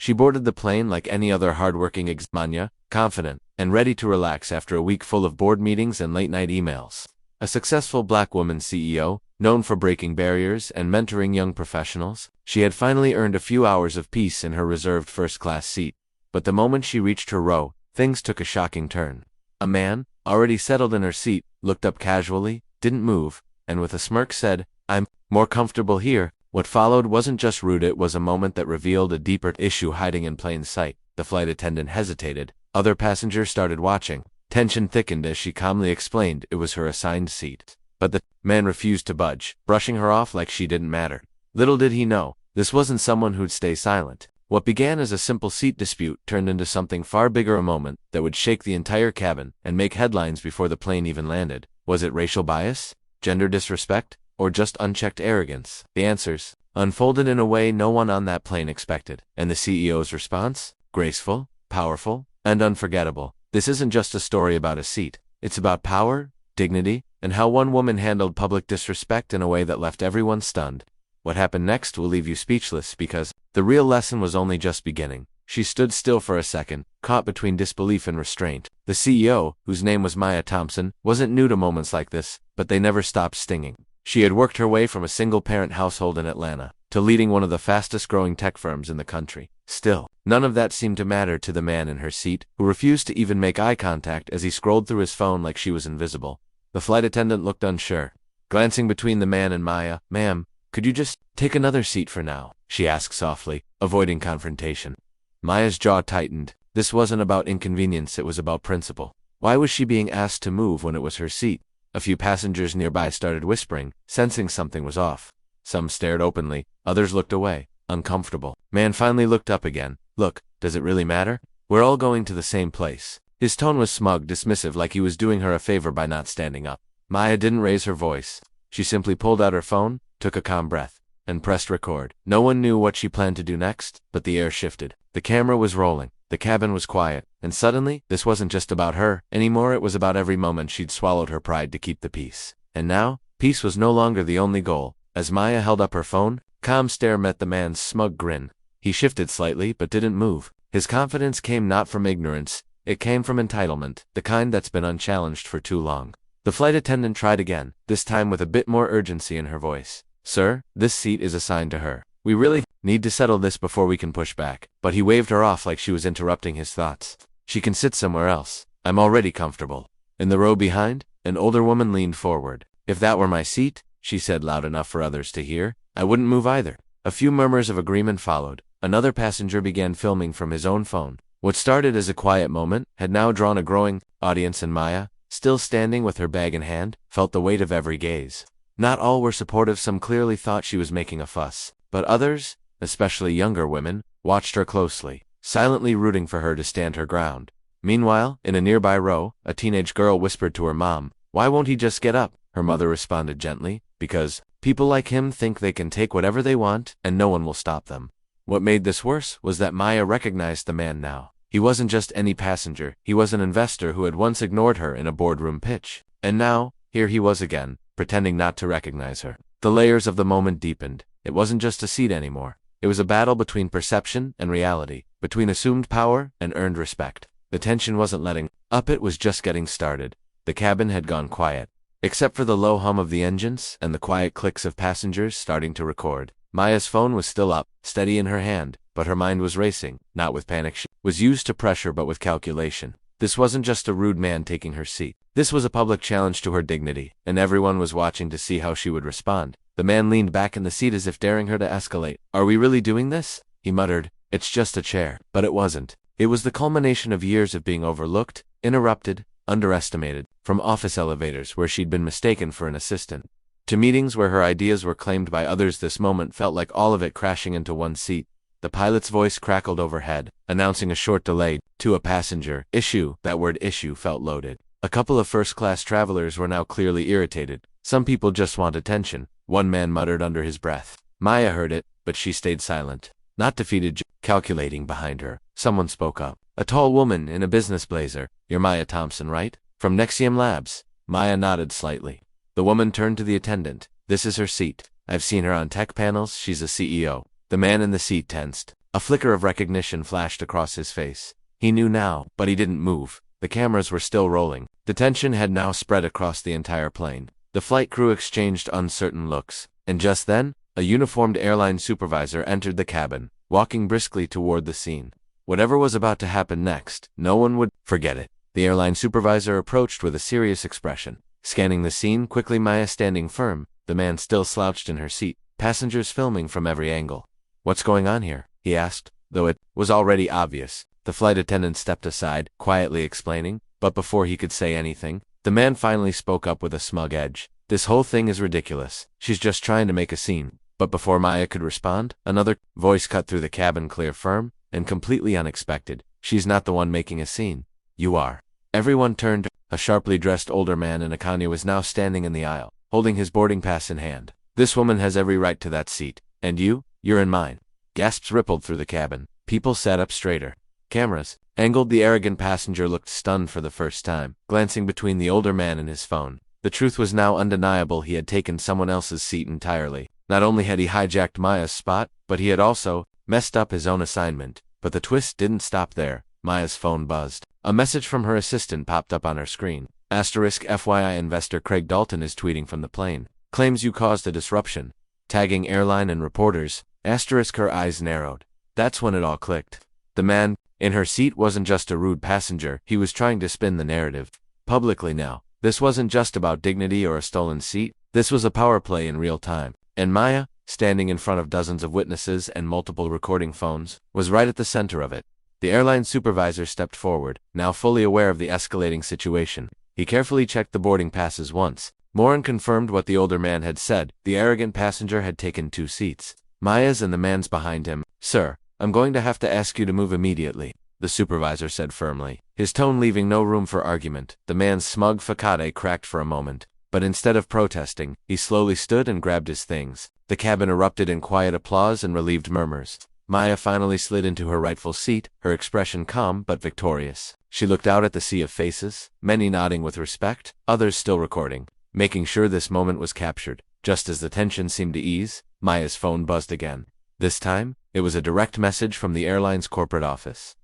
She boarded the plane like any other hardworking exmania, confident and ready to relax after a week full of board meetings and late-night emails. A successful black woman CEO, known for breaking barriers and mentoring young professionals, she had finally earned a few hours of peace in her reserved first-class seat. But the moment she reached her row, things took a shocking turn. A man, already settled in her seat, looked up casually, didn't move, and with a smirk said, "I'm more comfortable here." What followed wasn't just rude, it was a moment that revealed a deeper issue hiding in plain sight. The flight attendant hesitated. Other passengers started watching. Tension thickened as she calmly explained it was her assigned seat. But the man refused to budge, brushing her off like she didn't matter. Little did he know, this wasn't someone who'd stay silent. What began as a simple seat dispute turned into something far bigger, a moment that would shake the entire cabin and make headlines before the plane even landed. Was it racial bias, gender disrespect, or just unchecked arrogance? The answers unfolded in a way no one on that plane expected. And the CEO's response? Graceful, powerful, and unforgettable. This isn't just a story about a seat. It's about power, dignity, and how one woman handled public disrespect in a way that left everyone stunned. What happened next will leave you speechless, because the real lesson was only just beginning. She stood still for a second, caught between disbelief and restraint. The CEO, whose name was Maya Thompson, wasn't new to moments like this, but they never stopped stinging. She had worked her way from a single-parent household in Atlanta to leading one of the fastest-growing tech firms in the country. Still, none of that seemed to matter to the man in her seat, who refused to even make eye contact as he scrolled through his phone like she was invisible. The flight attendant looked unsure. Glancing between the man and Maya, "Ma'am, could you just take another seat for now?" she asked softly, avoiding confrontation. Maya's jaw tightened. This wasn't about inconvenience, it was about principle. Why was she being asked to move when it was her seat? A few passengers nearby started whispering, sensing something was off. Some stared openly, others looked away, uncomfortable. Man finally looked up again. "Look, does it really matter? We're all going to the same place." His tone was smug, dismissive, like he was doing her a favor by not standing up. Maya didn't raise her voice. She simply pulled out her phone, took a calm breath, and pressed record. No one knew what she planned to do next, but the air shifted. The camera was rolling. The cabin was quiet, and suddenly, this wasn't just about her anymore, it was about every moment she'd swallowed her pride to keep the peace. And now, peace was no longer the only goal. As Maya held up her phone, calm stare met the man's smug grin. He shifted slightly, but didn't move. His confidence came not from ignorance, it came from entitlement, the kind that's been unchallenged for too long. The flight attendant tried again, this time with a bit more urgency in her voice. "Sir, this seat is assigned to her. We really need to settle this before we can push back." But he waved her off like she was interrupting his thoughts. "She can sit somewhere else. I'm already comfortable." In the row behind, an older woman leaned forward. "If that were my seat," she said loud enough for others to hear, "I wouldn't move either." A few murmurs of agreement followed. Another passenger began filming from his own phone. What started as a quiet moment had now drawn a growing audience, and Maya, still standing with her bag in hand, felt the weight of every gaze. Not all were supportive, some clearly thought she was making a fuss. But others, especially younger women, watched her closely, silently rooting for her to stand her ground. Meanwhile, in a nearby row, a teenage girl whispered to her mom, "Why won't he just get up?" Her mother responded gently, "Because people like him think they can take whatever they want, and no one will stop them." What made this worse was that Maya recognized the man now. He wasn't just any passenger, he was an investor who had once ignored her in a boardroom pitch. And now, here he was again, pretending not to recognize her. The layers of the moment deepened. It wasn't just a seat anymore. It was a battle between perception and reality, between assumed power and earned respect. The tension wasn't letting up, it was just getting started. The cabin had gone quiet, except for the low hum of the engines and the quiet clicks of passengers starting to record. Maya's phone was still up, steady in her hand, but her mind was racing, not with panic. She was used to pressure but with calculation. This wasn't just a rude man taking her seat. This was a public challenge to her dignity, and everyone was watching to see how she would respond. The man leaned back in the seat as if daring her to escalate. "Are we really doing this?" he muttered. "It's just a chair." But it wasn't. It was the culmination of years of being overlooked, interrupted, underestimated, from office elevators where she'd been mistaken for an assistant, to meetings where her ideas were claimed by others. This moment felt like all of it crashing into one seat. The pilot's voice crackled overhead, announcing a short delay to a passenger. Issue. That word issue felt loaded. A couple of first-class travelers were now clearly irritated. Some people just want attention, one man muttered under his breath. Maya heard it, but she stayed silent. Not defeated, calculating behind her. Someone spoke up. A tall woman in a business blazer. "You're Maya Thompson, right? From Nexium Labs." Maya nodded slightly. The woman turned to the attendant. "This is her seat. I've seen her on tech panels, she's a CEO." The man in the seat tensed. A flicker of recognition flashed across his face. He knew now, but he didn't move. The cameras were still rolling. The tension had now spread across the entire plane. The flight crew exchanged uncertain looks. And just then, a uniformed airline supervisor entered the cabin, walking briskly toward the scene. Whatever was about to happen next, no one would forget it. The airline supervisor approached with a serious expression. Scanning the scene quickly, Maya standing firm, the man still slouched in her seat, passengers filming from every angle. "What's going on here?" he asked, though it was already obvious. The flight attendant stepped aside, quietly explaining, but before he could say anything, the man finally spoke up with a smug edge. "This whole thing is ridiculous. She's just trying to make a scene." But before Maya could respond, another voice cut through the cabin, clear, firm, and completely unexpected. "She's not the one making a scene. You are." Everyone turned. A sharply dressed older man in a Kanye was now standing in the aisle, holding his boarding pass in hand. "This woman has every right to that seat. And you're in mine." Gasps rippled through the cabin. People sat up straighter. Cameras angled. The arrogant passenger looked stunned for the first time, glancing between the older man and his phone. The truth was now undeniable. He had taken someone else's seat entirely. Not only had he hijacked Maya's spot, but he had also messed up his own assignment. But the twist didn't stop there. Maya's phone buzzed. A message from her assistant popped up on her screen. *FYI, investor Craig Dalton is tweeting from the plane. Claims you caused a disruption. Tagging airline and reporters. Her eyes narrowed. That's when it all clicked. The man in her seat wasn't just a rude passenger. He was trying to spin the narrative publicly now. This wasn't just about dignity or a stolen seat. This was a power play in real time. And Maya, standing in front of dozens of witnesses and multiple recording phones, was right at the center of it. The airline supervisor stepped forward, now fully aware of the escalating situation. He carefully checked the boarding passes once more and confirmed what the older man had said. The arrogant passenger had taken 2 seats, Maya's and the man's behind him. "Sir, I'm going to have to ask you to move immediately," the supervisor said firmly, his tone leaving no room for argument. The man's smug facade cracked for a moment, but instead of protesting, he slowly stood and grabbed his things. The cabin erupted in quiet applause and relieved murmurs. Maya finally slid into her rightful seat, her expression calm but victorious. She looked out at the sea of faces, many nodding with respect, others still recording, making sure this moment was captured. Just as the tension seemed to ease, Maya's phone buzzed again. This time, it was a direct message from the airline's corporate office.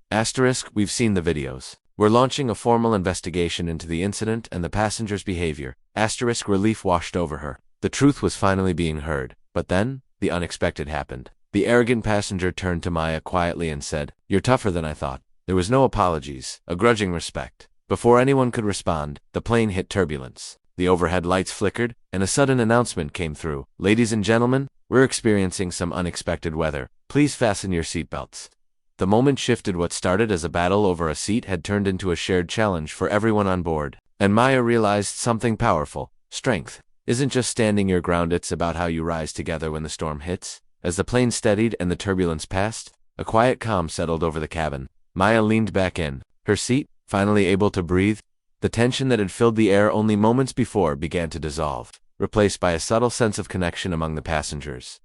"We've seen the videos. We're launching a formal investigation into the incident and the passenger's behavior." Relief washed over her. The truth was finally being heard. But then, the unexpected happened. The arrogant passenger turned to Maya quietly and said, "You're tougher than I thought." There was no apologies, a grudging respect. Before anyone could respond, the plane hit turbulence. The overhead lights flickered, and a sudden announcement came through. "Ladies and gentlemen, we're experiencing some unexpected weather. Please fasten your seatbelts." The moment shifted. What started as a battle over a seat had turned into a shared challenge for everyone on board. And Maya realized something powerful. Strength isn't just standing your ground, it's about how you rise together when the storm hits. As the plane steadied and the turbulence passed, a quiet calm settled over the cabin. Maya leaned back in her seat, finally able to breathe. The tension that had filled the air only moments before began to dissolve, replaced by a subtle sense of connection among the passengers.